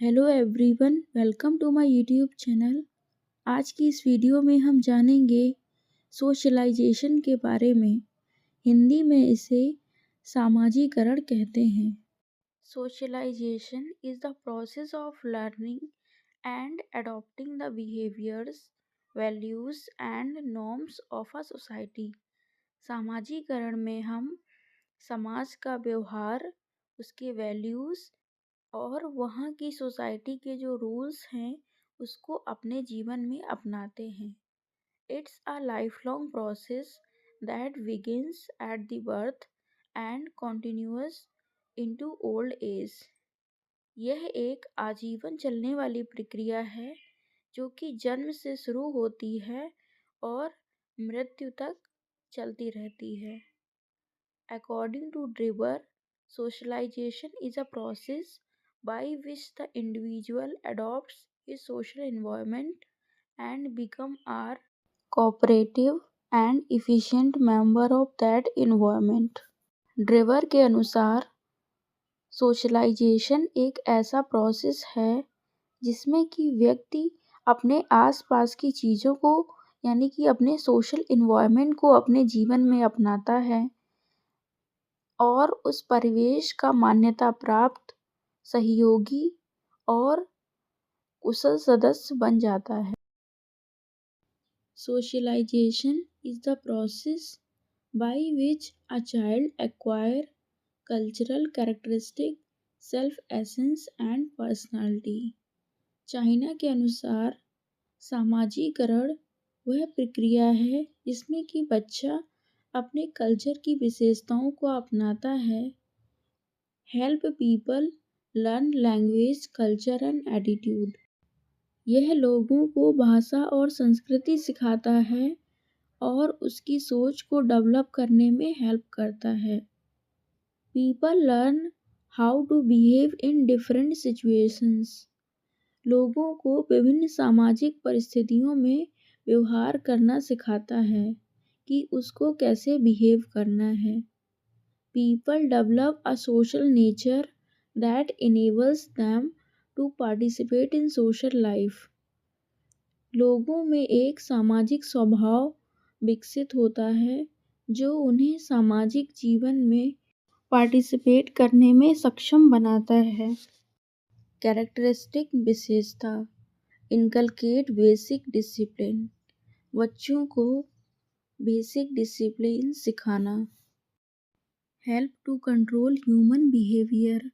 Hello everyone, welcome to my YouTube channel. आज की इस वीडियो में हम जानेंगे सोशलाइजेशन के बारे में। हिंदी में इसे सामाजिकरण कहते हैं। Socialization is the process of learning and adopting the behaviours, values and norms of a society. सामाजिकरण में हम समाज का व्यवहार, उसके वैल्यूज़ और वहाँ की सोसाइटी के जो रूल्स हैं उसको अपने जीवन में अपनाते हैं। It's a life long process that begins at the birth and continuous into old age. यह एक आजीवन चलने वाली प्रक्रिया है जो कि जन्म से शुरू होती है और मृत्यु तक चलती रहती है। According to Drewer, socialization is a process by which the individual adopts his social environment and become a cooperative and efficient member of that environment. Drever के अनुसार सोशलाइजेशन एक ऐसा प्रोसेस है जिसमें कि व्यक्ति अपने आसपास की चीज़ों को यानी कि अपने सोशल इन्वायरमेंट को अपने जीवन में अपनाता है और उस परिवेश का मान्यता प्राप्त सहयोगी और कुशल सदस्य बन जाता है। Socialisation is the process by which a child acquire cultural characteristic, self essence and personality. China के अनुसार सामाजिकरण वह प्रक्रिया है जिसमें कि बच्चा अपने कल्चर की विशेषताओं को अपनाता है। Help people learn language, culture and attitude. यह लोगों को भाषा और संस्कृति सिखाता है और उसकी सोच को डेवलप करने में हेल्प करता है। People learn how to behave in different situations. लोगों को विभिन्न सामाजिक परिस्थितियों में व्यवहार करना सिखाता है कि उसको कैसे बिहेव करना है। People develop a social nature that enables them to participate in social life. लोगों में एक सामाजिक स्वभाव विकसित होता है जो उन्हें सामाजिक जीवन में पार्टिसिपेट करने में सक्षम बनाता है। कैरेक्टरिस्टिक विशेषता, इनकलकेट बेसिक डिसिप्लिन। बच्चों को बेसिक डिसिप्लिन सिखाना। Help to control human behaviour,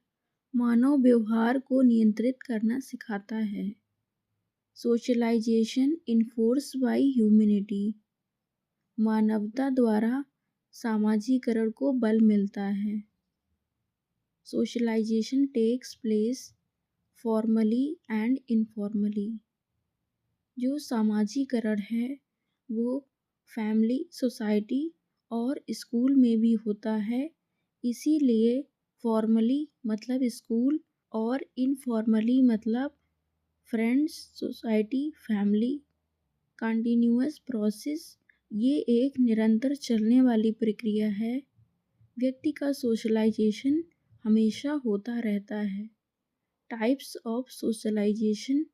मानव व्यवहार को नियंत्रित करना सिखाता है। सोशलाइजेशन इन्फोर्स बाय ह्यूमैनिटी, मानवता द्वारा सामाजिकरण को बल मिलता है। Socialisation takes place formally and informally. जो सामाजिकरण है वो फैमिली, सोसाइटी और स्कूल में भी होता है। इसीलिए फॉर्मली मतलब स्कूल और इनफॉर्मली मतलब friends, society, family. Continuous process, ये एक निरंतर चलने वाली प्रक्रिया है। व्यक्ति का सोशलाइजेशन हमेशा होता रहता है। टाइप्स ऑफ सोशलाइजेशन,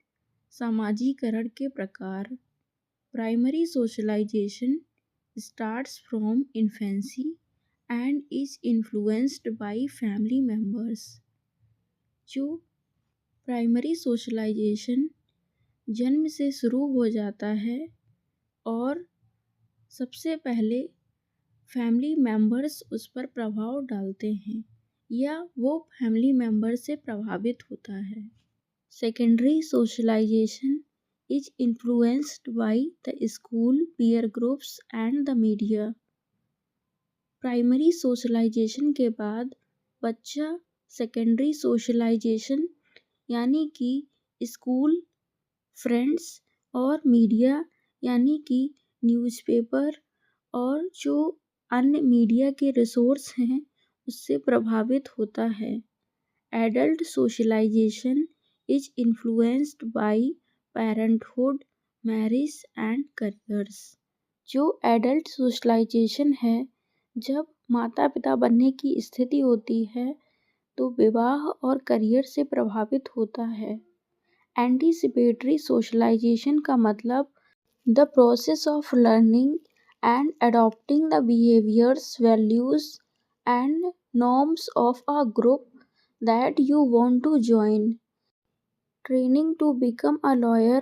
सामाजिकरण के प्रकार। Primary socialisation starts from infancy and is influenced by family members। जो प्राइमरी सोशलाइजेशन जन्म से शुरू हो जाता है और सबसे पहले फैमिली मेंबर्स उस पर प्रभाव डालते हैं या वो फैमिली मेंबर से प्रभावित होता है। Secondary socialisation is influenced by the school, peer groups and the media. Primary socialisation के बाद बच्चा सेकेंडरी सोशलाइजेशन यानी कि स्कूल, फ्रेंड्स और मीडिया यानी कि न्यूज़पेपर और जो अन्य मीडिया के रिसोर्स हैं उससे प्रभावित होता है। Adult socialisation is influenced by parenthood, marriage and careers. जो एडल्ट सोशलाइजेशन है जब माता पिता बनने की स्थिति होती है तो विवाह और करियर से प्रभावित होता है। एंटीसिपेटरी सोशलाइजेशन का मतलब the process of learning and adopting the behaviors, values and norms of a group that you want to join. Training to become a lawyer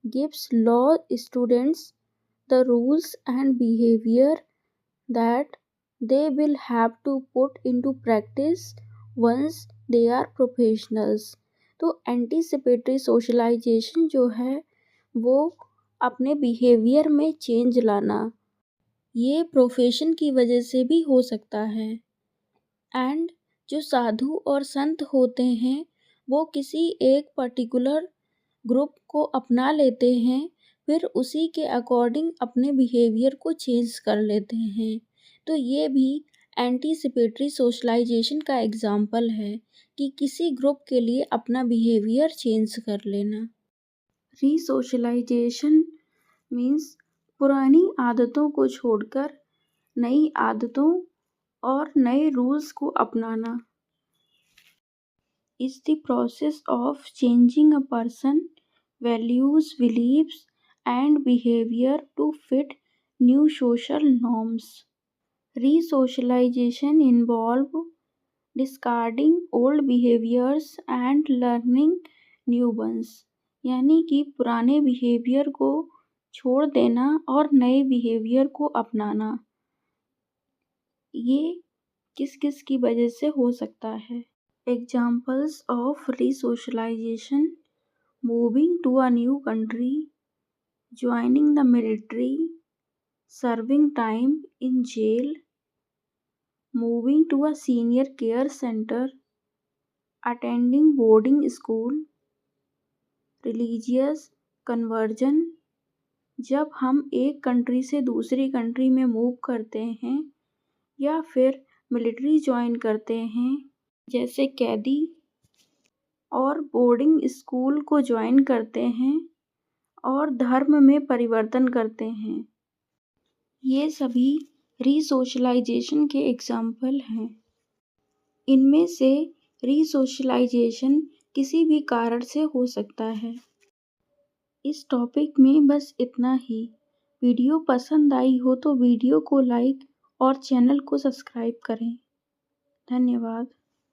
gives law students the rules and behavior that they will have to put into practice once they are professionals. तो anticipatory socialisation जो है वो अपने behaviour में change लाना, ये profession की वजह से भी हो सकता है। एंड जो साधु और संत होते हैं वो किसी एक पर्टिकुलर ग्रुप को अपना लेते हैं, फिर उसी के अकॉर्डिंग अपने बिहेवियर को चेंज कर लेते हैं। तो ये भी एंटीसिपेटरी सोशलाइजेशन का एग्जाम्पल है कि किसी ग्रुप के लिए अपना बिहेवियर चेंज कर लेना। रीसोशलाइजेशन मीन्स पुरानी आदतों को छोड़कर नई आदतों और नए रूल्स को अपनाना। Is the process of changing a person, values, beliefs and behavior to fit new social norms. Resocialization involve discarding old behaviors and learning new ones. यानी कि पुराने बिहेवियर को छोड़ देना और नए बिहेवियर को अपनाना। ये किस किस की वजह से हो सकता है? Examples of resocialization: moving to a new country, joining the military, serving time in jail, moving to a senior care center, attending boarding school, religious conversion। जब हम एक कंट्री से दूसरी कंट्री में मूव करते हैं या फिर मिलिट्री ज्वाइन करते हैं जैसे कैदी, और बोर्डिंग स्कूल को ज्वाइन करते हैं और धर्म में परिवर्तन करते हैं, ये सभी रीसोशलाइजेशन के एग्जाम्पल हैं। इनमें से रीसोशलाइजेशन किसी भी कारण से हो सकता है। इस टॉपिक में बस इतना ही। वीडियो पसंद आई हो तो वीडियो को लाइक और चैनल को सब्सक्राइब करें। धन्यवाद।